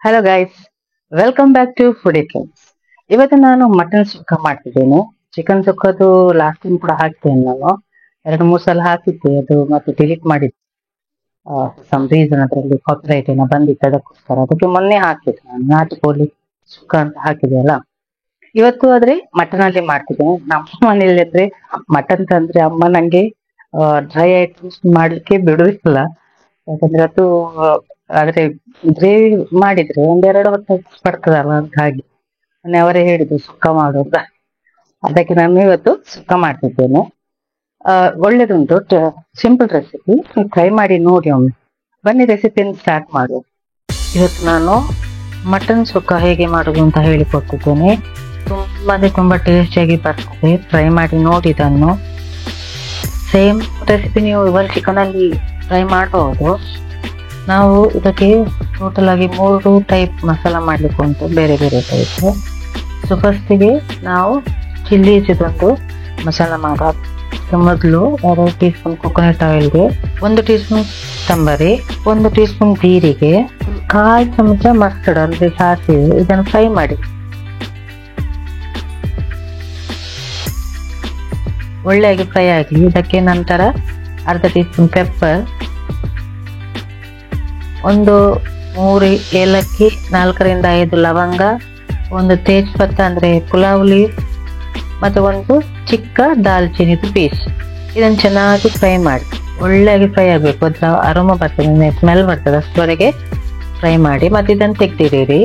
Hello guys, welcome back to food trends. ಇವತ್ತು ನಾನು mutton ಸುಕ್ಕ ಮಾಡ್ತಿದ್ದೇನೆ. ಚಿಕನ್ ಸುಕ್ಕದು ಲಾಸ್ಟ್ ಟೈಮ್ ಕೂಡ ಹಾಕ್ತೇನೆ ನಾನು. 2-3 ಸಲ ಹಾಕಿದ್ದೆ, ಅದು ಮತ್ತೆ ಡಿಲೀಟ್ ಮಾಡಿದ್ದೆ. ಸಮ್ ರೀಸನ್ ಅದರಲ್ಲಿ ಕಾಪಿರೈಟ್ ಏನೋ ಬಂದಿತ್ತು, ಅದಕ್ಕೋಸ್ಕರ ಅದಕ್ಕೆ ಮೊನ್ನೆ ಹಾಕಿದ್ದೆ ನಾನು. ನಾಟಿಕೋಳಿ ಸುಕ್ಕ ಅಂತ ಹಾಕಿದೆ ಅಲ್ಲ. ಇವತ್ತು ಆದ್ರೆ ಮಟನ್ ಅಲ್ಲಿ ಮಾಡ್ತಿದ್ದೇನೆ. ನಮ್ಮ ಮನೇಲಿ ಆದ್ರೆ ಮಟನ್ ತಂದ್ರೆ ಅಮ್ಮ ನಂಗೆ ಡ್ರೈ ಐಟಮ್ಸ್ ಮಾಡ್ಲಿಕ್ಕೆ ಬಿಡುದಿಲ್ಲ. ಯಾಕಂದ್ರೆ ಅದು ಆದ್ರೆ ಗ್ರೇವಿ ಮಾಡಿದ್ರೆ 1-2 ಹೊತ್ತು ಬರ್ತದಲ್ಲ ಅಂತ ಹಾಗೆ ಮೊನ್ನೆ ಅವರೇ ಹೇಳಿದ್ರು ಸುಕ್ಕ ಮಾಡು ಅಂತ. ಅದಕ್ಕೆ ನಾನು ಇವತ್ತು ಸುಕ್ಕ ಮಾಡ್ತಿದ್ದೇನೆ. ಒಳ್ಳೇದುಂಟು, ಸಿಂಪಲ್ ರೆಸಿಪಿ, ಟ್ರೈ ಮಾಡಿ ನೋಡಿ ಒಮ್ಮೆ. ಬನ್ನಿ ರೆಸಿಪಿಯನ್ನು ಸ್ಟಾರ್ಟ್ ಮಾಡುವ. ಇವತ್ತು ನಾನು ಮಟನ್ ಸುಕ್ಕ ಹೇಗೆ ಮಾಡುದು ಅಂತ ಹೇಳಿಕೊಡ್ತಿದ್ದೇನೆ. ತುಂಬಾ ಟೇಸ್ಟಿಯಾಗಿ ಬರ್ತದೆ, ಟ್ರೈ ಮಾಡಿ ನೋಡಿ ಇದನ್ನು. ಸೇಮ್ ರೆಸಿಪಿ ನೀವು ಇವನ್ ಚಿಕನ್ ಅಲ್ಲಿ ಟ್ರೈ ಮಾಡಬಹುದು. ನಾವು ಇದಕ್ಕೆ ಟೋಟಲ್ ಆಗಿ 3 ಟೈಪ್ ಮಸಾಲ ಮಾಡ್ಲಿಕ್ಕೆ ಉಂಟು, ಬೇರೆ ಬೇರೆ ಟೈಪ್. ಸೊ ಫಸ್ಟಿಗೆ ನಾವು ಚಿಲ್ಲೀಸಿದೊಂದು ಮಸಾಲ ಮಾಡುವ. ಮೊದಲು 2 ಟೀ ಸ್ಪೂನ್ ಕೊಕೊನಟ್ ಆಯಿಲ್ಗೆ, 1 ಟೀ ಸ್ಪೂನ್ ತಂಬರಿ, 1 ಟೀ ಸ್ಪೂನ್ ಜೀರಿಗೆ, 1/4 ಚಮಚ ಮಸ್ಟರ್ಡ್ ಅಂದ್ರೆ ಸಾಸಿವೆ, ಇದನ್ನು ಫ್ರೈ ಮಾಡಿ. ಒಳ್ಳೆಯಾಗಿ ಫ್ರೈ ಆಗಲಿ. ಇದಕ್ಕೆ ನಂತರ 1/2 ಟೀ ಸ್ಪೂನ್ ಪೆಪ್ಪರ್, 3 ಏಲಕ್ಕಿ, 4-5 ಲವಂಗ, 1 ತೇಜ್ಪತ್ತ ಅಂದ್ರೆ ಪುಲಾವ್ ಲೀಫ್, ಮತ್ತೆ 1 ಚಿಕ್ಕ ದಾಲ್ಚಿನ್ನಿದು ಪೀಸ್. ಇದನ್ನು ಚೆನ್ನಾಗಿ ಫ್ರೈ ಮಾಡಿ. ಒಳ್ಳೆಯಾಗಿ ಫ್ರೈ ಆಗಬೇಕು, ಅದರ ಅರೋಮ ಬರ್ತದೆ, ಸ್ಮೆಲ್ ಬರ್ತದೆ, ಅಷ್ಟವರೆಗೆ ಫ್ರೈ ಮಾಡಿ. ಮತ್ತೆ ಇದನ್ನು ತೆಗೆದಿರಿ.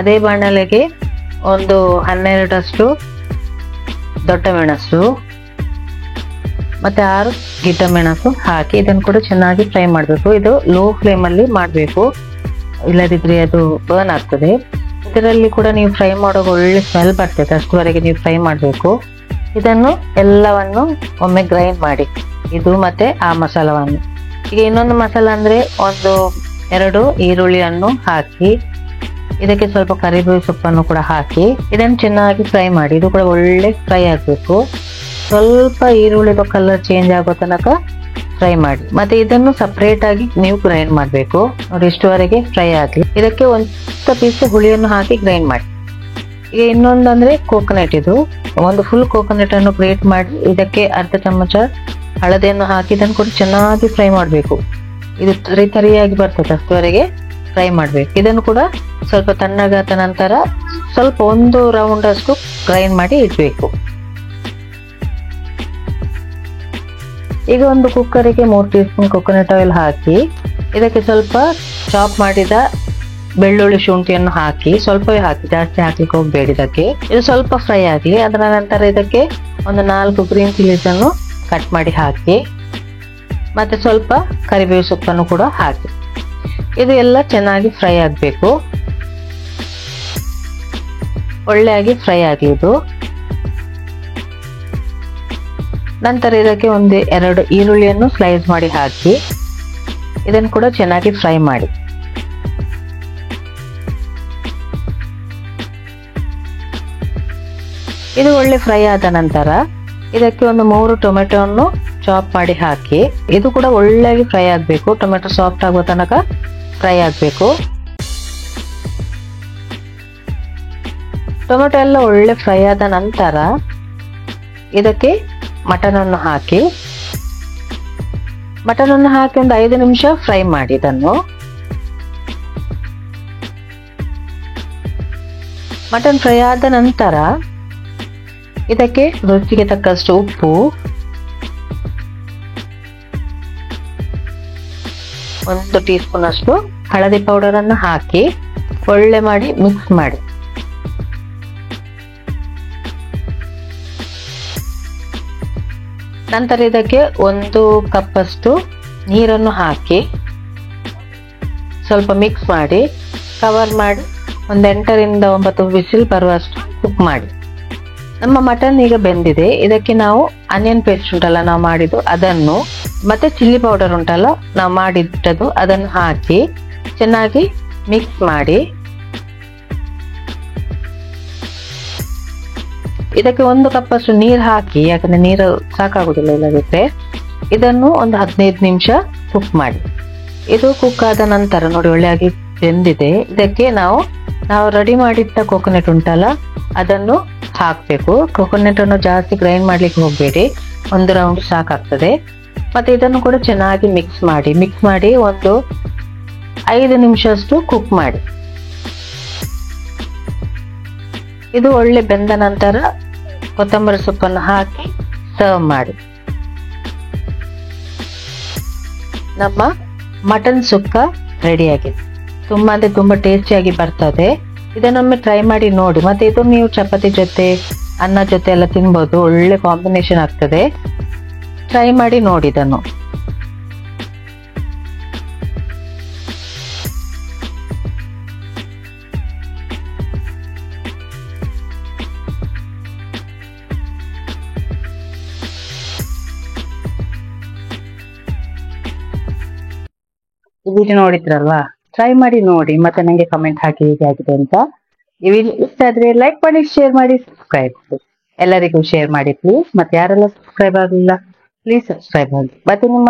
ಅದೇ ಬಾಣಲೆಗೆ 12 ದೊಡ್ಡ ಮೆಣಸು ಮತ್ತೆ 6 ಗಿಡ್ಡ ಮೆಣಸು ಹಾಕಿ ಇದನ್ನು ಕೂಡ ಚೆನ್ನಾಗಿ ಫ್ರೈ ಮಾಡಬೇಕು. ಇದು ಲೋ ಫ್ಲೇಮ್ ಅಲ್ಲಿ ಮಾಡಬೇಕು, ಇಲ್ಲದಿದ್ರೆ ಅದು ಬರ್ನ್ ಆಗ್ತದೆ. ಇದರಲ್ಲಿ ಕೂಡ ನೀವು ಫ್ರೈ ಮಾಡುವಾಗ ಒಳ್ಳೆ ಸ್ಮೆಲ್ ಬರ್ತದೆ, ಅಷ್ಟುವರೆಗೆ ನೀವು ಫ್ರೈ ಮಾಡಬೇಕು. ಇದನ್ನು ಎಲ್ಲವನ್ನು ಒಮ್ಮೆ ಗ್ರೈಂಡ್ ಮಾಡಿ, ಇದು ಮತ್ತೆ ಆ ಮಸಾಲವನ್ನು. ಈಗ ಇನ್ನೊಂದು ಮಸಾಲ ಅಂದ್ರೆ 2 ಈರುಳ್ಳಿಯನ್ನು ಹಾಕಿ, ಇದಕ್ಕೆ ಸ್ವಲ್ಪ ಕರಿಬೇವು ಸೊಪ್ಪನ್ನು ಕೂಡ ಹಾಕಿ ಇದನ್ನು ಚೆನ್ನಾಗಿ ಫ್ರೈ ಮಾಡಿ. ಇದು ಕೂಡ ಒಳ್ಳೆ ಫ್ರೈ ಆಗಬೇಕು. ಸ್ವಲ್ಪ ಈರುಳ್ಳಿದ ಕಲರ್ ಚೇಂಜ್ ಆಗೋ ತನಕ ಫ್ರೈ ಮಾಡಿ. ಮತ್ತೆ ಇದನ್ನು ಸಪರೇಟ್ ಆಗಿ ನೀವು ಗ್ರೈಂಡ್ ಮಾಡಬೇಕು ನೋಡಿ, ಇಷ್ಟುವರೆಗೆ ಫ್ರೈ ಆಗಲಿ. ಇದಕ್ಕೆ 1 ಪೀಸ್ ಹುಳಿಯನ್ನು ಹಾಕಿ ಗ್ರೈಂಡ್ ಮಾಡಿ. ಈಗ ಇನ್ನೊಂದು ಅಂದ್ರೆ ಕೋಕೋನಟ್. ಇದು 1 ಫುಲ್ ಕೋಕೋನಟ್ ಅನ್ನು ಗ್ರೇಟ್ ಮಾಡಿ, ಇದಕ್ಕೆ 1/2 ಚಮಚ ಹಳದಿಯನ್ನು ಹಾಕಿ ಇದನ್ನು ಕೂಡ ಚೆನ್ನಾಗಿ ಫ್ರೈ ಮಾಡಬೇಕು. ಇದು ತರಿಯಾಗಿ ಬರ್ತದೆ, ಅಷ್ಟುವರೆಗೆ ಫ್ರೈ ಮಾಡಬೇಕು. ಇದನ್ನು ಕೂಡ ಸ್ವಲ್ಪ ತಣ್ಣಗಾದ ನಂತರ ಸ್ವಲ್ಪ 1 ರೌಂಡ್ ಅಷ್ಟು ಗ್ರೈಂಡ್ ಮಾಡಿ ಇಡಬೇಕು. ಈಗ ಒಂದು ಕುಕ್ಕರಿಗೆ 3 ಟೀ ಸ್ಪೂನ್ ಕೊಕೊನಟ್ ಆಯಿಲ್ ಹಾಕಿ, ಇದಕ್ಕೆ ಸ್ವಲ್ಪ ಚಾಪ್ ಮಾಡಿದ ಬೆಳ್ಳುಳ್ಳಿ ಶುಂಠಿಯನ್ನು ಹಾಕಿ, ಸ್ವಲ್ಪವೇ ಹಾಕಿ, ಜಾಸ್ತಿ ಹಾಕ್ಲಿಕ್ಕೆ ಹೋಗ್ಬೇಡಿ. ಇದಕ್ಕೆ ಇದು ಸ್ವಲ್ಪ ಫ್ರೈ ಆಗಲಿ. ಅದರ ನಂತರ ಇದಕ್ಕೆ 4 ಗ್ರೀನ್ ಚಿಲ್ಲೀಸ್ ಅನ್ನು ಕಟ್ ಮಾಡಿ ಹಾಕಿ, ಮತ್ತೆ ಸ್ವಲ್ಪ ಕರಿಬೇವು ಸೊಪ್ಪನ್ನು ಕೂಡ ಹಾಕಿ. ಇದು ಎಲ್ಲ ಚೆನ್ನಾಗಿ ಫ್ರೈ ಆಗಬೇಕು, ಒಳ್ಳೆಯಾಗಿ ಫ್ರೈ ಆಗಲಿ ಇದು. ನಂತರ ಇದಕ್ಕೆ 1-2 ಈರುಳ್ಳಿಯನ್ನು ಸ್ಲೈಸ್ ಮಾಡಿ ಹಾಕಿ, ಇದನ್ನು ಕೂಡ ಚೆನ್ನಾಗಿ ಫ್ರೈ ಮಾಡಿ. ಇದು ಒಳ್ಳೆ ಫ್ರೈ ಆದ ನಂತರ ಇದಕ್ಕೆ 3 ಟೊಮೆಟೊವನ್ನು ಚಾಪ್ ಮಾಡಿ ಹಾಕಿ, ಇದು ಕೂಡ ಒಳ್ಳೆಯಾಗಿ ಫ್ರೈ ಆಗಬೇಕು. ಟೊಮೆಟೊ ಸಾಫ್ಟ್ ಆಗೋ ತನಕ ಫ್ರೈ ಆಗಬೇಕು. ಟೊಮೆಟೊ ಎಲ್ಲ ಒಳ್ಳೆ ಫ್ರೈ ಆದ ನಂತರ ಇದಕ್ಕೆ ಮಟನ್ ಅನ್ನು ಹಾಕಿ, ಮಟನ್ ಅನ್ನು ಹಾಕಿ 5 ನಿಮಿಷ ಫ್ರೈ ಮಾಡಿ. ಇದನ್ನು ಮಟನ್ ಫ್ರೈ ಆದ ನಂತರ ಇದಕ್ಕೆ ರುಚಿಗೆ ತಕ್ಕಷ್ಟು ಉಪ್ಪು, 1 ಟೀ ಸ್ಪೂನ್ ಅಷ್ಟು ಹಳದಿ ಪೌಡರ್ ಅನ್ನು ಹಾಕಿ ಒಳ್ಳೆ ಮಾಡಿ ಮಿಕ್ಸ್ ಮಾಡಿ. ನಂತರ ಇದಕ್ಕೆ 1 ಕಪ್ ಅಷ್ಟು ನೀರನ್ನು ಹಾಕಿ ಸ್ವಲ್ಪ ಮಿಕ್ಸ್ ಮಾಡಿ ಕವರ್ ಮಾಡಿ 8-9 ವಿಸಿಲ್ ಬರುವಷ್ಟು ಕುಕ್ ಮಾಡಿ. ನಮ್ಮ ಮಟನ್ ಈಗ ಬೆಂದಿದೆ. ಇದಕ್ಕೆ ನಾವು ಆನಿಯನ್ ಪೇಸ್ಟ್ ಉಂಟಲ್ಲ ನಾವು ಮಾಡಿದ್ದು ಅದನ್ನು, ಮತ್ತೆ ಚಿಲ್ಲಿ ಪೌಡರ್ ಉಂಟಲ್ಲ ನಾವು ಮಾಡಿಟ್ಟದ್ದು, ಅದನ್ನು ಹಾಕಿ ಚೆನ್ನಾಗಿ ಮಿಕ್ಸ್ ಮಾಡಿ. ಇದಕ್ಕೆ 1 ಕಪ್ ಅಷ್ಟು ನೀರು ಹಾಕಿ, ಯಾಕಂದ್ರೆ ನೀರು ಸಾಕಾಗುದಿಲ್ಲ ಇಲ್ಲದಿದ್ರೆ. ಇದನ್ನು 15 ನಿಮಿಷ ಕುಕ್ ಮಾಡಿ. ಇದು ಕುಕ್ ಆದ ನಂತರ ನೋಡಿ ಒಳ್ಳೆಯಾಗಿ ಬೆಂದಿದೆ. ಇದಕ್ಕೆ ನಾವು ರೆಡಿ ಮಾಡಿಟ್ಟ ಕೋಕೋನಟ್ ಉಂಟಲ್ಲ ಅದನ್ನು ಹಾಕ್ಬೇಕು. ಕೋಕೋನಟ್ ಅನ್ನು ಜಾಸ್ತಿ ಗ್ರೈಂಡ್ ಮಾಡ್ಲಿಕ್ಕೆ ಹೋಗ್ಬೇಡಿ, ಒಂದು ರೌಂಡ್ ಸಾಕಾಗ್ತದೆ. ಮತ್ತೆ ಇದನ್ನು ಕೂಡ ಚೆನ್ನಾಗಿ ಮಿಕ್ಸ್ ಮಾಡಿ ಒಂದು 5 ನಿಮಿಷ ಅಷ್ಟು ಕುಕ್ ಮಾಡಿ. ಇದು ಒಳ್ಳೆ ಬೆಂದ ನಂತರ ಕೊತ್ತಂಬರಿ ಸೊಪ್ಪನ್ನು ಹಾಕಿ ಸರ್ವ್ ಮಾಡಿ. ನಮ್ಮ ಮಟನ್ ಸುಕ್ಕ ರೆಡಿಯಾಗಿದೆ. ತುಂಬಾ ಅಂದ್ರೆ ತುಂಬಾ ಟೇಸ್ಟಿಯಾಗಿ ಬರ್ತದೆ. ಇದನ್ನೊಮ್ಮೆ ಟ್ರೈ ಮಾಡಿ ನೋಡಿ. ಮತ್ತೆ ಇದು ನೀವು ಚಪಾತಿ ಜೊತೆ ಅನ್ನ ಜೊತೆ ಎಲ್ಲ ತಿನ್ಬೋದು, ಒಳ್ಳೆ ಕಾಂಬಿನೇಷನ್ ಆಗ್ತದೆ. ಟ್ರೈ ಮಾಡಿ ನೋಡಿ ಇದನ್ನು. ಈ ವಿಡಿಯೋ ನೋಡಿದ್ರಲ್ವಾ, ಟ್ರೈ ಮಾಡಿ ನೋಡಿ ಮತ್ತೆ ನಂಗೆ ಕಮೆಂಟ್ ಹಾಕಿ ಹೇಗೆ ಆಗಿದೆ ಅಂತ. ಈ ವಿಡಿಯೋ ಇಷ್ಟ ಆದ್ರೆ ಲೈಕ್ ಮಾಡಿ, ಶೇರ್ ಮಾಡಿ, ಸಬ್ಸ್ಕ್ರೈಬ್ ಮಾಡಿ. ಎಲ್ಲರಿಗೂ ಶೇರ್ ಮಾಡಿ ಪ್ಲೀಸ್. ಮತ್ತೆ ಯಾರೆಲ್ಲ ಸಬ್ಸ್ಕ್ರೈಬ್ ಆಗಿಲ್ಲ ಪ್ಲೀಸ್ ಸಬ್ಸ್ಕ್ರೈಬ್ ಮಾಡಿ. ಮತ್ತೆ ನಿಮ್ಮ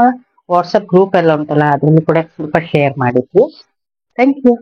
ವಾಟ್ಸಪ್ ಗ್ರೂಪ್ ಎಲ್ಲ ಉಂಟಲ್ಲ ಅದ್ರಲ್ಲಿ ಕೂಡ ಸ್ವಲ್ಪ ಶೇರ್ ಮಾಡಿ ಪ್ಲೀಸ್. Thank you.